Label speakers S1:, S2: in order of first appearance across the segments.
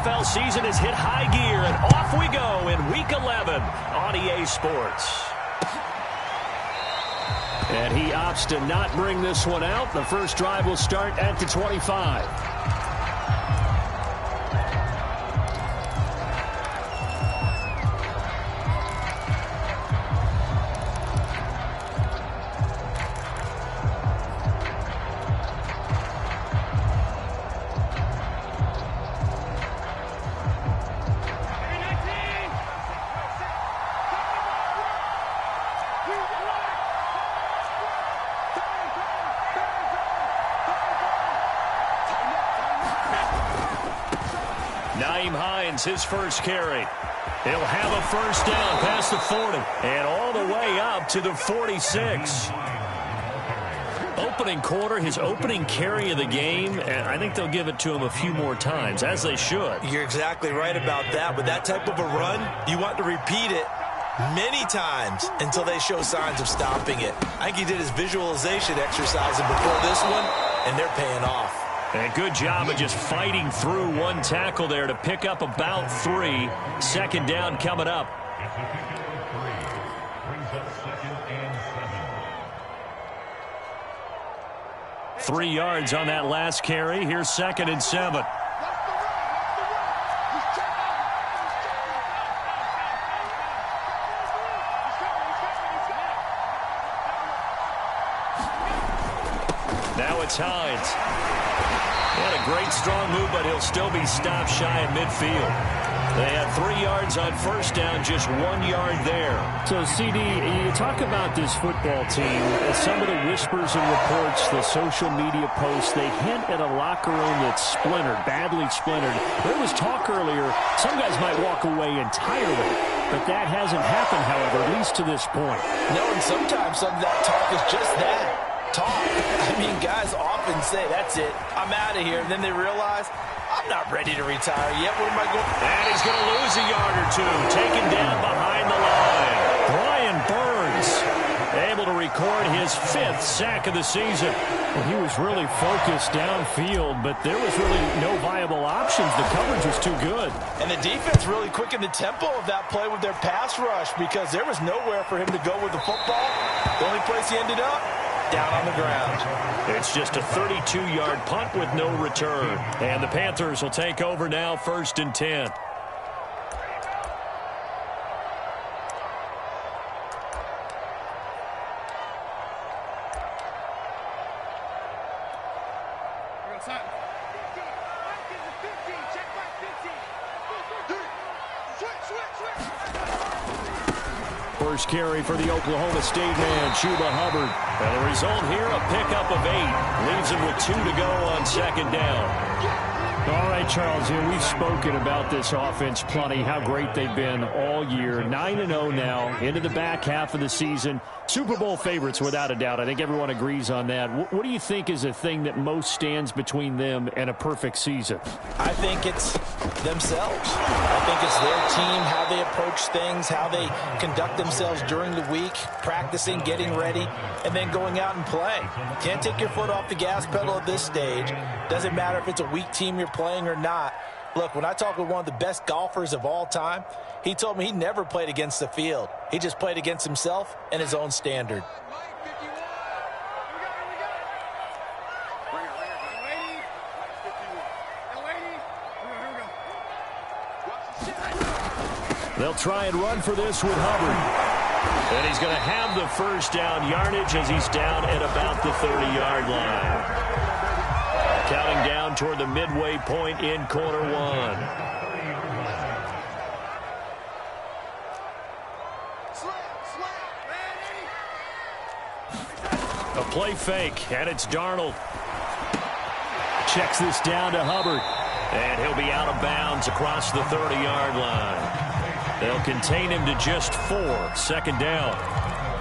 S1: NFL season has hit high gear, and off we go in Week 11 on EA Sports. And he opts to not bring this one out. The first drive will start at the 25. His first carry. He'll have a first down past the 40 and all the way up to the 46. Opening quarter, his opening carry of the game, and I think they'll give it to him a few more times, as they should.
S2: You're exactly right about that. With that type of a run, you want to repeat it many times until they show signs of stopping it. I think he did his visualization exercise before this one, and they're paying off.
S1: And a good job of just fighting through one tackle there to pick up about 3. Second down coming up. Three yards on that last carry. Here's 2nd and 7. Now it's Hines. And a great strong move, but he'll still be stopped shy of midfield. They had 3 yards on first down, just 1 yard there.
S3: So, CD, you talk about this football team, some of the whispers and reports, the social media posts, they hint at a locker room that's splintered, badly splintered. There was talk earlier, some guys might walk away entirely, but that hasn't happened, however, at least to this point.
S2: No, and sometimes some of that talk is just that. Talk. I mean, guys often say, that's it, I'm out of here. And then they realize, I'm not ready to retire yet. Where am I going?
S1: And he's going to lose a yard or two. Taken down behind the line. Brian Burns able to record his 5th sack of the season.
S3: Well, he was really focused downfield, but there was really no viable options. The coverage was too good.
S2: And the defense really quickened the tempo of that play with their pass rush because there was nowhere for him to go with the football. The only place he ended up, down on the ground.
S1: It's just a 32-yard punt with no return. And the Panthers will take over now, 1st and 10. First carry for the Oklahoma State man, Chuba Hubbard. And the result here, a pickup of 8. Leaves him with 2 to go on 2nd down.
S3: All right, Charles, we've spoken about this offense plenty, how great they've been all year. 9-0 now, into the back half of the season. Super Bowl favorites, without a doubt. I think everyone agrees on that. What do you think is the thing that most stands between them and a perfect season?
S2: I think it's themselves. I think it's their team, how they approach things, how they conduct themselves during the week, practicing, getting ready, and then going out and playing. Can't take your foot off the gas pedal at this stage. Doesn't matter if it's a weak team you're playing or not. Look, when I talk with one of the best golfers of all time, he told me he never played against the field. He just played against himself and his own standard.
S1: They'll try and run for this with Hubbard. And he's going to have the first down yardage as he's down at about the 30-yard line. Counting down toward the midway point in quarter 1. A play fake, and it's Darnold. Checks this down to Hubbard. And he'll be out of bounds across the 30-yard line. They'll contain him to just 4. 2nd down.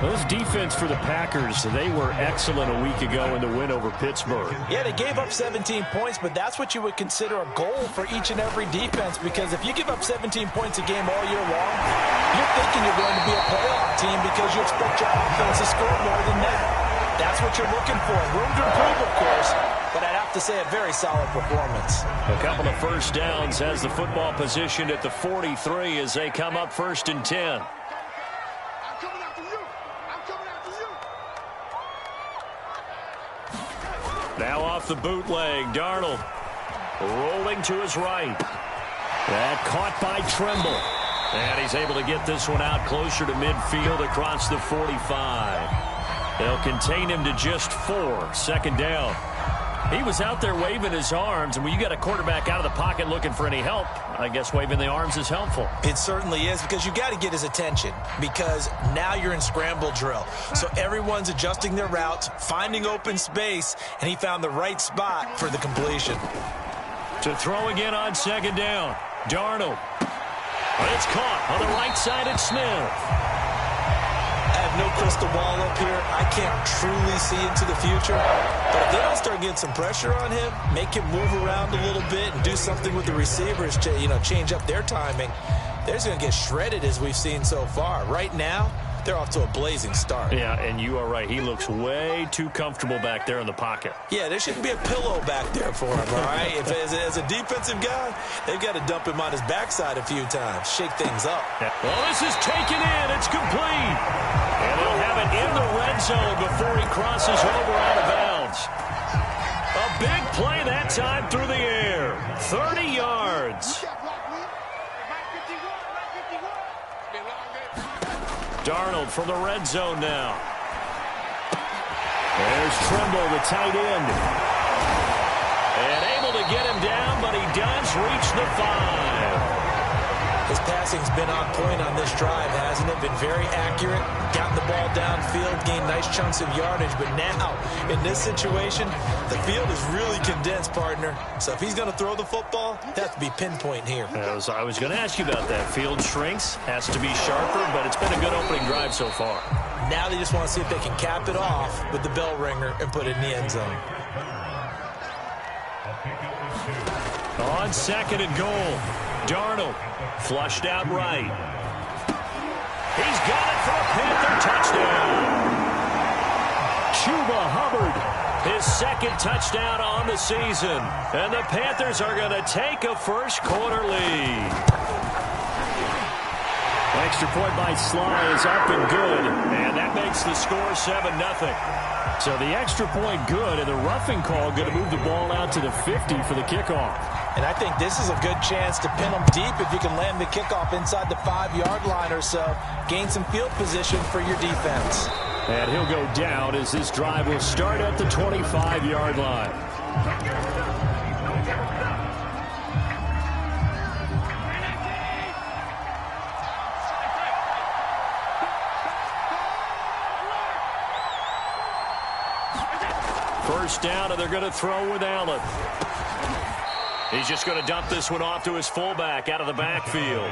S3: Well, this defense for the Packers, they were excellent a week ago in the win over Pittsburgh.
S2: Yeah, they gave up 17 points, but that's what you would consider a goal for each and every defense, because if you give up 17 points a game all year long, you're thinking you're going to be a playoff team because you expect your offense to score more than that. That's what you're looking for. Room to improve, of course, but I'd have to say a very solid performance.
S1: A couple of first downs has the football positioned at the 43 as they come up 1st and 10. Now off the bootleg, Darnold rolling to his right. That caught by Tremble. And he's able to get this one out closer to midfield across the 45. They'll contain him to just 4, 2nd down. He was out there waving his arms, and when you got a quarterback out of the pocket looking for any help, I guess waving the arms is helpful.
S2: It certainly is, because you got to get his attention, because now you're in scramble drill. So everyone's adjusting their routes, finding open space, and he found the right spot for the completion.
S1: To throw again on 2nd down, Darnold. It's caught on the right side at Smith.
S2: I have no crystal ball up here. I can't truly see into the future. But if they don't start getting some pressure on him, make him move around a little bit and do something with the receivers to, change up their timing, they're just going to get shredded as we've seen so far. Right now, they're off to a blazing start.
S1: Yeah, and you are right. He looks way too comfortable back there in the pocket.
S2: Yeah, there shouldn't be a pillow back there for him, all right? As a defensive guy, they've got to dump him on his backside a few times, shake things up.
S1: Yeah. Well, this is taken in. It's complete. And they'll have it in the red zone before he crosses over out of bounds. A big play that time through the air. 30 yards. Darnold from the red zone now. There's Tremble, the tight end. And able to get him down, but he does reach the 5.
S2: His passing's been on point on this drive, hasn't it? Been very accurate, gotten the ball downfield, gained nice chunks of yardage. But now, in this situation, the field is really condensed, partner. So if he's going to throw the football, it has to be pinpoint here.
S1: I was going to ask you about that. Field shrinks, has to be sharper, but it's been a good opening drive so far.
S2: Now they just want to see if they can cap it off with the bell ringer and put it in the end zone.
S1: On 2nd and goal, Darnold flushed out right. He's got it for a Panther touchdown. Chuba Hubbard, his 2nd touchdown on the season. And the Panthers are going to take a first-quarter lead. Extra point by Sly is up and good. And that makes the score 7-0. So the extra point good, and the roughing call going to move the ball out to the 50 for the kickoff.
S2: And I think this is a good chance to pin them deep if you can land the kickoff inside the 5-yard line or so. Gain some field position for your defense.
S1: And he'll go down as this drive will start at the 25-yard line. First down, and they're going to throw with Allen. He's just going to dump this one off to his fullback out of the backfield.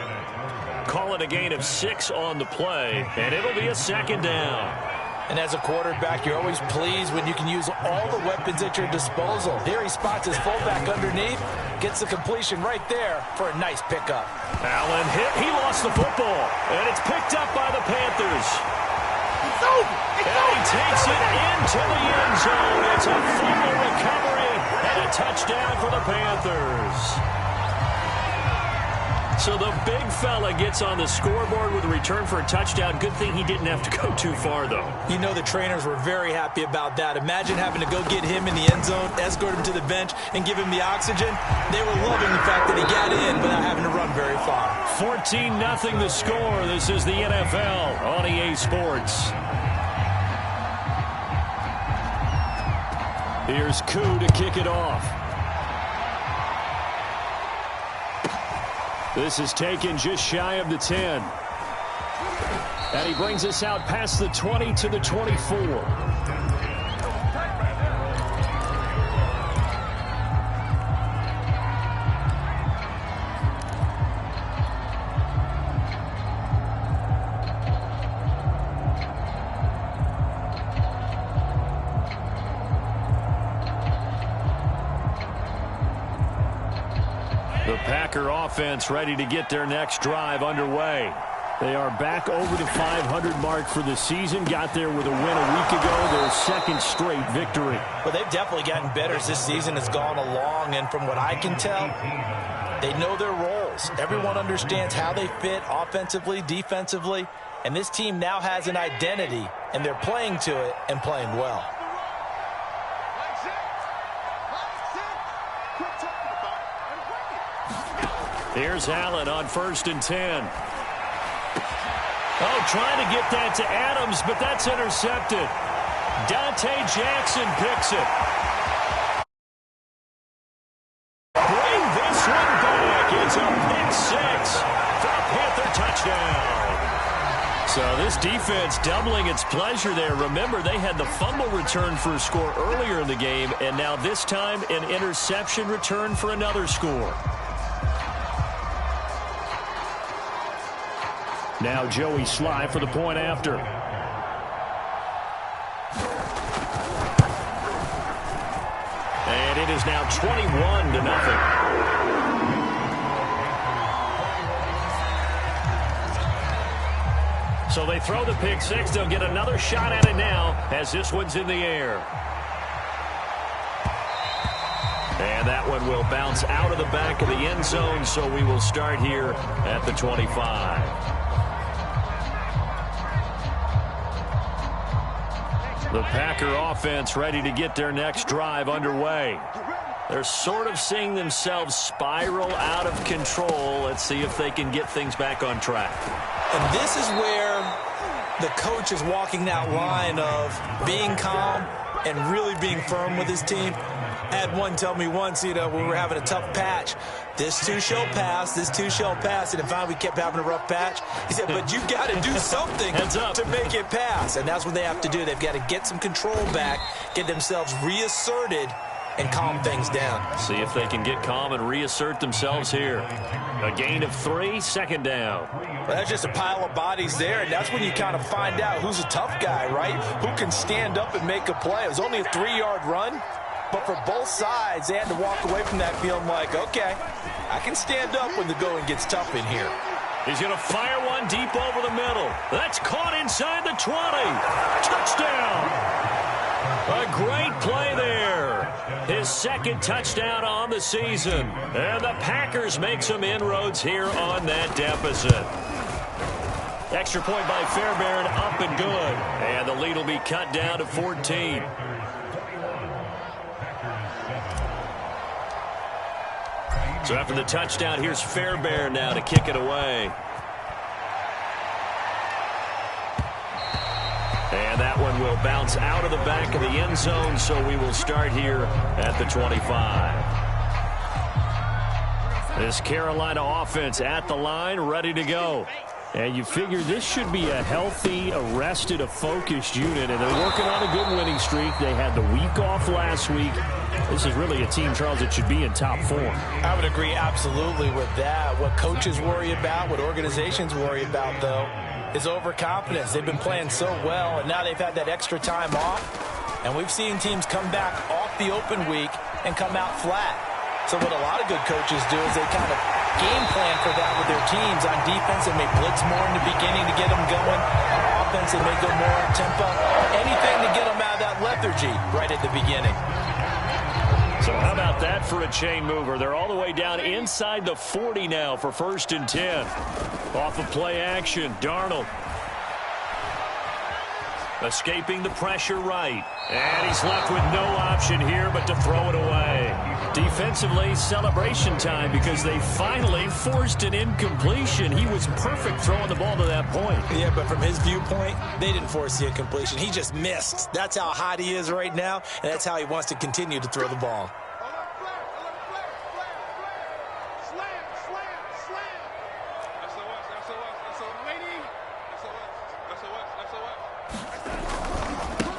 S1: Call it a gain of 6 on the play, and it'll be a 2nd down.
S2: And as a quarterback, you're always pleased when you can use all the weapons at your disposal. Here he spots his fullback underneath, gets the completion right there for a nice pickup.
S1: Allen hit. He lost the football, and it's picked up by the Panthers. And he takes it into the end zone. It's a fumble recovery and a touchdown for the Panthers. So the big fella gets on the scoreboard with a return for a touchdown. Good thing he didn't have to go too far, though.
S2: You know the trainers were very happy about that. Imagine having to go get him in the end zone, escort him to the bench, and give him the oxygen. They were loving the fact that he got in without having to run very far.
S1: 14-0 the score. This is the NFL on EA Sports. Here's Koo to kick it off. This is taken just shy of the 10. And he brings us out past the 20 to the 24. The Packer offense ready to get their next drive underway.
S3: They are back over the 500 mark for the season. Got there with a win a week ago, their second straight victory.
S2: Well, they've definitely gotten better as this season has gone along, and from what I can tell, they know their roles. Everyone understands how they fit offensively, defensively, and this team now has an identity, and they're playing to it and playing well.
S1: Here's Allen on 1st and 10. Oh, trying to get that to Adams, but that's intercepted. Dante Jackson picks it. Bring this one back. It's a pick six for a Panther touchdown. So this defense doubling its pleasure there. Remember, they had the fumble return for a score earlier in the game, and now this time an interception return for another score.
S3: Now Joey Sly for the point after.
S1: And it is now 21-0. So they throw the pick six. They'll get another shot at it now as this one's in the air. And that one will bounce out of the back of the end zone, so we will start here at the 25. The Packer offense ready to get their next drive underway. They're sort of seeing themselves spiral out of control. Let's see if they can get things back on track.
S2: And this is where the coach is walking that line of being calm and really being firm with his team. I had one tell me once, when we were having a tough patch, this too shall pass, this too shall pass. And finally we kept having a rough patch. He said, but you've got to do something to make it pass. And that's what they have to do. They've got to get some control back, get themselves reasserted, and calm things down.
S1: See if they can get calm and reassert themselves here. A gain of 3, 2nd down.
S2: Well, that's just a pile of bodies there, and that's when you kind of find out who's a tough guy, right? Who can stand up and make a play. It was only a 3-yard run. But for both sides, they had to walk away from that feeling like, okay, I can stand up when the going gets tough in here.
S1: He's going to fire one deep over the middle. That's caught inside the 20. Touchdown. A great play there. His 2nd touchdown on the season. And the Packers make some inroads here on that deficit. Extra point by Fairbairn, up and good. And the lead will be cut down to 14. So after the touchdown, here's Fairbairn now to kick it away. And that one will bounce out of the back of the end zone, so we will start here at the 25. This Carolina offense at the line, ready to go. And you figure this should be a healthy, arrested, a focused unit, and they're working on a good winning streak. They had the week off last week. This is really a team, Charles, that should be in top form.
S2: I would agree absolutely with that. What coaches worry about, what organizations worry about, though, is overconfidence. They've been playing so well, and now they've had that extra time off. And we've seen teams come back off the open week and come out flat. So what a lot of good coaches do is they kind of game plan for that with their teams. On defense, they may blitz more in the beginning to get them going. On offense, they may go more on tempo. Anything to get them out of that lethargy right at the beginning.
S1: So how about that for a chain mover? They're all the way down inside the 40 now for 1st and 10. Off of play action, Darnold. Escaping the pressure right. And he's left with no option here but to throw it away. Defensively, celebration time because they finally forced an incompletion. He was perfect throwing the ball to that point.
S2: Yeah, but from his viewpoint, they didn't force the incompletion. He just missed. That's how hot he is right now, and that's how he wants to continue to throw the ball.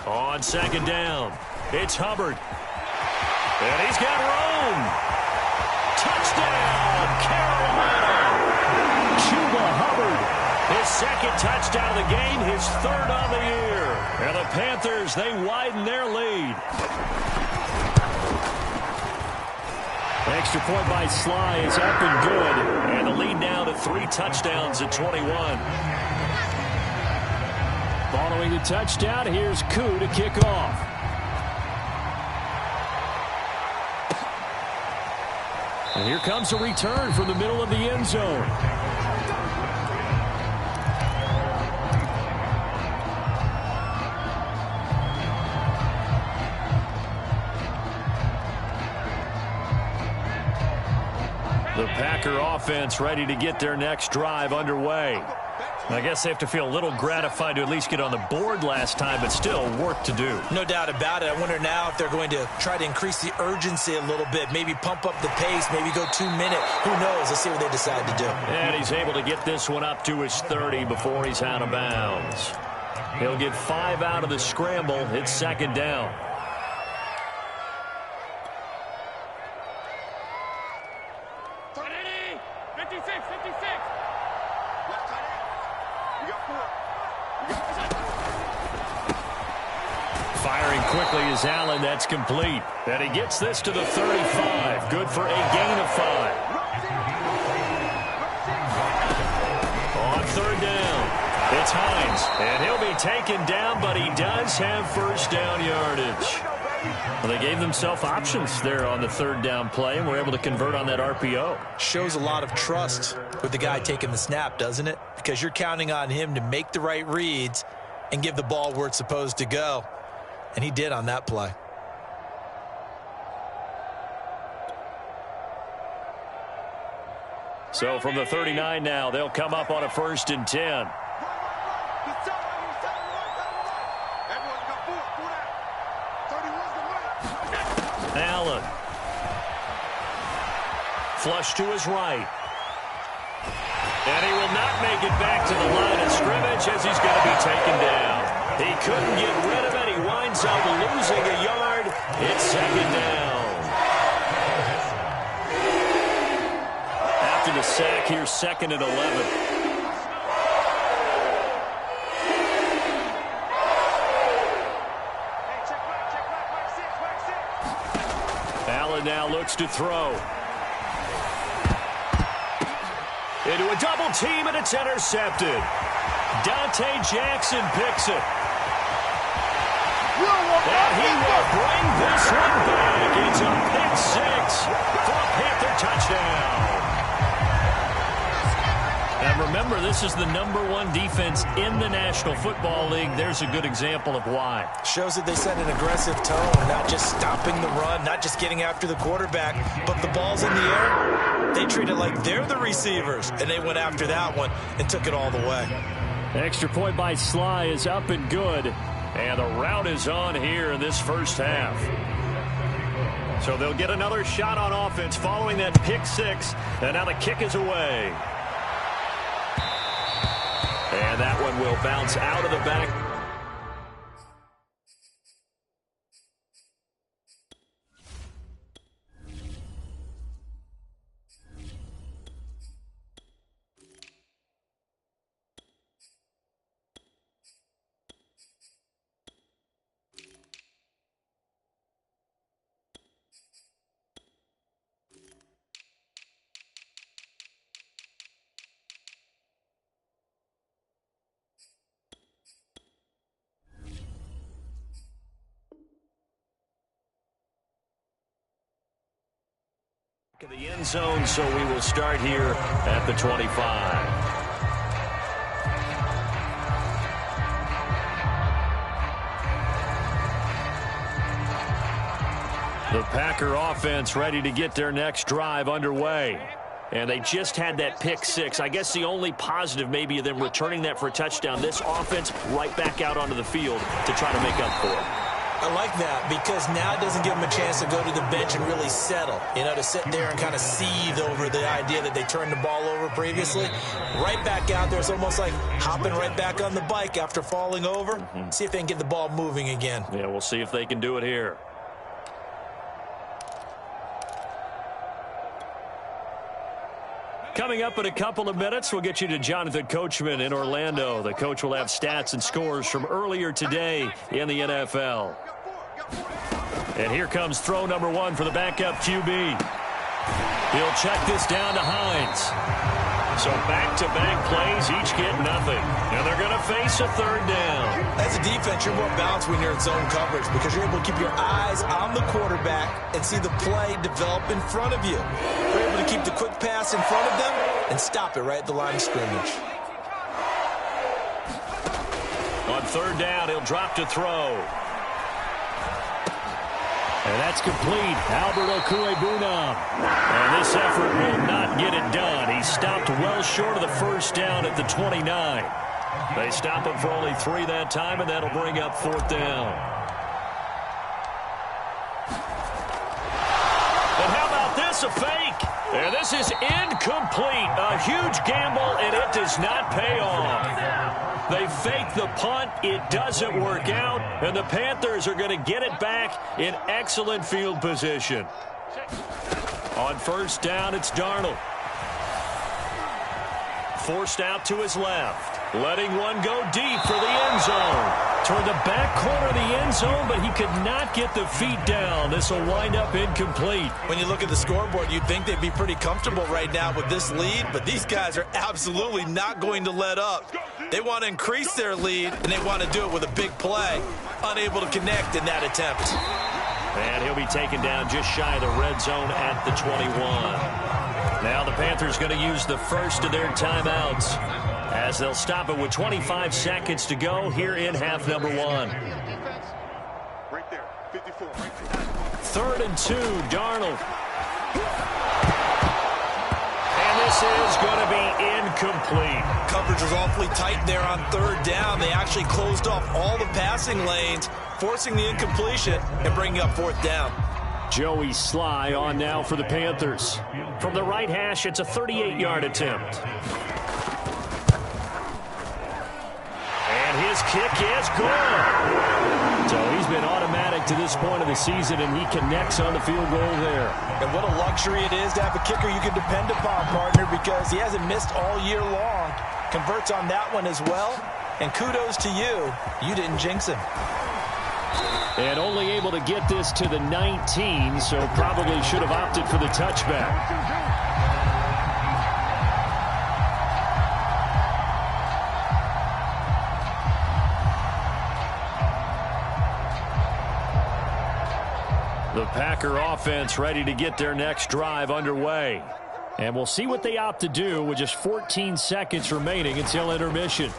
S1: On 2nd down, it's Hubbard. And he's got room. Touchdown, Carolina. Chuba Hubbard, his 2nd touchdown of the game, his 3rd on the year. And the Panthers, they widen their lead.
S3: Extra point by Sly is up and good. And the lead now to
S1: 3 touchdowns at 21.
S3: Following the touchdown, here's Koo to kick off. And here comes a return from the middle of the end zone. The Packer offense ready to get their next drive underway. I guess they have to feel a little gratified to at least get on the board last time, but still work to do.
S2: No doubt about it. I wonder now if they're going to try to increase the urgency a little bit, maybe pump up the pace, maybe go 2 minute. Who knows? Let's see what they decide to do.
S1: And he's able to get this one up to his 30 before he's out of bounds. He'll get 5 out of the scramble. It's 2nd down. Firing quickly is Allen. That's complete. And he gets this to the 35. Good for a gain of 5. On 3rd down, it's Hines. And he'll be taken down, but he does have 1st down yardage. Well, they gave themselves options there on the 3rd down play, and were able to convert on that RPO.
S2: Shows a lot of trust with the guy taking the snap, doesn't it? Because you're counting on him to make the right reads and give the ball where it's supposed to go. And he did on that play.
S1: So from the 39 now, they'll come up on a 1st and 10. Allen. Flush to his right. And he will not make it back to the line of scrimmage as he's going to be taken down. He couldn't get rid of it. He winds up losing a yard. It's 2nd down. After the sack, here's 2nd and 11. Allen now looks to throw. Into a double team, and it's intercepted. Dante Jackson picks it. And he will bring this one back. It's a pick 6 for a Panther touchdown. And remember, this is the #1 defense in the National Football League. There's a good example of why.
S2: Shows that they set an aggressive tone, not just stopping the run, not just getting after the quarterback, but the ball's in the air. They treat it like they're the receivers, and they went after that one and took it all the way.
S3: Extra point by Sly is up and good.
S1: And the route is on here in this 1st half. So they'll get another shot on offense following that pick 6. And now the kick is away. And that one will bounce out of the back. The end zone, so we will start here at the 25. The Packer offense ready to get their next drive underway. And they just had that pick 6. I guess the only positive maybe of them returning that for a touchdown. This offense right back out onto the field to try to make up for it.
S2: I like that because now it doesn't give them a chance to go to the bench and really settle. You know, to sit there and kind of seethe over the idea that they turned the ball over previously. Right back out there. It's almost like hopping right back on the bike after falling over. See if they can get the ball moving again.
S1: Yeah, we'll see if they can do it here. Coming up in a couple of minutes, we'll get you to Jonathan Coachman in Orlando. The coach will have stats and scores from earlier today in the NFL. And here comes throw number 1 for the backup QB. He'll check this down to Hines. So back-to-back plays, each get nothing. And they're going to face a third down.
S2: As a defense, you're more balanced when you're in zone coverage because you're able to keep your eyes on the quarterback and see the play develop in front of you. You're able to keep the quick pass in front of them and stop it right at the line of scrimmage.
S1: On third down, he'll drop to throw.
S3: And that's complete. Albert Okwuegbunam. And this effort will not get it done. He stopped well short of the first down at the 29. They stop him for only 3 that time, and that'll bring up fourth down. And how about this, a fake? And this is incomplete. A huge gamble, and it does not pay off. They fake the punt. It doesn't work out, and the Panthers are going to get it back in excellent field position. On first down, it's Darnold. Forced out to his left. Letting one go deep for the end zone. Toward the back corner of the end zone, but he could not get the feet down. This will wind up incomplete.
S2: When you look at the scoreboard, you'd think they'd be pretty comfortable right now with this lead, but these guys are absolutely not going to let up. They want to increase their lead, and they want to do it with a big play. Unable to connect in that attempt.
S1: And he'll be taken down just shy of the red zone at the 21. Now the Panthers going to use the first of their timeouts as they'll stop it with 25 seconds to go here in half number 1.
S4: Right there, 54.
S1: 3rd and 2, Darnold. And this is going to be incomplete.
S2: Coverage was awfully tight there on third down. They actually closed off all the passing lanes, forcing the incompletion and bringing up fourth down.
S3: Joey Sly on now for the Panthers.
S1: From the right hash, it's a 38-yard attempt. And his kick is good.
S3: So he's been automatic to this point of the season, and he connects on the field goal there.
S2: And what a luxury it is to have a kicker you can depend upon, partner, because he hasn't missed all year long. Converts on that one as well. And kudos to you. You didn't jinx him.
S3: And only able to get this to the 19, so probably should have opted for the touchback. The Packer offense ready to get their next drive underway. And we'll see what they opt to do with just 14 seconds remaining until intermission.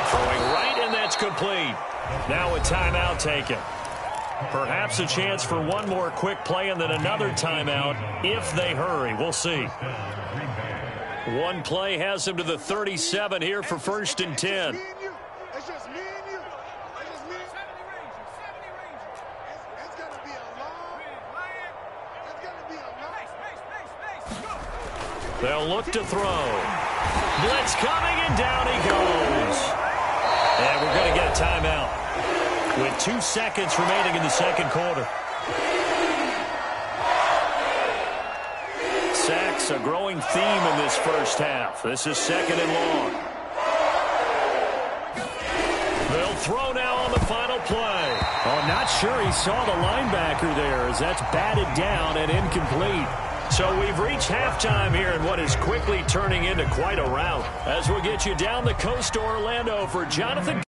S1: Throwing right, and that's complete. Now a timeout taken. Perhaps a chance for one more quick play and then another timeout if they hurry. We'll see. One play has them to the 37 here for 1st and 10. They'll look to throw. Blitz coming, and down he goes. And we're going to get a timeout with 2 seconds remaining in the second quarter. Sacks, a growing theme in this first half. This is 2nd and long. They'll throw now on the final play.
S3: Oh, not sure he saw the linebacker there as that's batted down and incomplete.
S1: So we've reached halftime here in what is quickly turning into quite a rout. As we'll get you down the coast to Orlando for Jonathan